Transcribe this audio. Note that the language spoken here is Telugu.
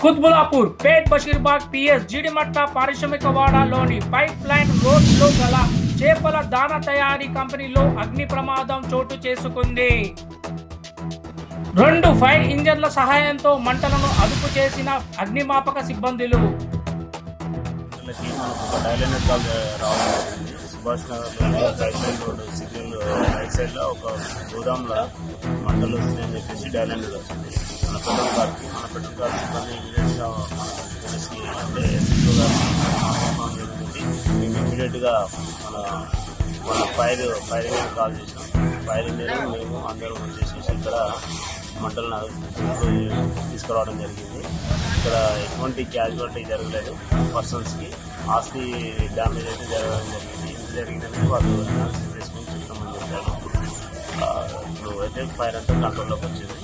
కుత్బులాపూర్, పేట్ బషీర్బాగ్ పిఎస్ జీడిమట్ట పారిశ్రామిక వాడలోని పైప్ లైన్ రోడ్లో గల చేపల దాన తయారీ కంపెనీలో అగ్ని ప్రమాదం చోటు చేసుకుంది. 2 ఫైర్ ఇంజన్ల సహాయంతో మంటలను అదుపు చేసిన అగ్నిమాపక సిబ్బందులు. సుభాష్ నగర్లో pipe line road signal right సైడ్లో ఒక గోదాంలో మంటలు వస్తున్నాయని చెప్పేసి డైలాండ్ వచ్చింది. మన పెట్రోల్ కార్ సిబ్బంది ఇమీడియట్గా పోలీస్కి అంటే ఎస్ఎస్ఓ గారికి మేము ఇమీడియట్గా మన ఫైర్ ఇంజన్ కాల్ చేసాం. ఫైర్ ఇంజన్ మేము అందరం వచ్చేసేసి ఇక్కడ మంటలను తీసుకురావడం జరిగింది. ఇక్కడ ఎటువంటి క్యాజువాలిటీ జరగలేదు. పర్సన్స్కి ఆస్తి డ్యామేజ్ అయితే జరగడం జరిగింది. ఇది జరిగిందని వాళ్ళు అనాలిసిస్ చేసుకొని చెప్తామని చెప్పారు. ఇప్పుడు అయితే ఫైర్ అంతా కంట్రోల్లోకి వచ్చింది.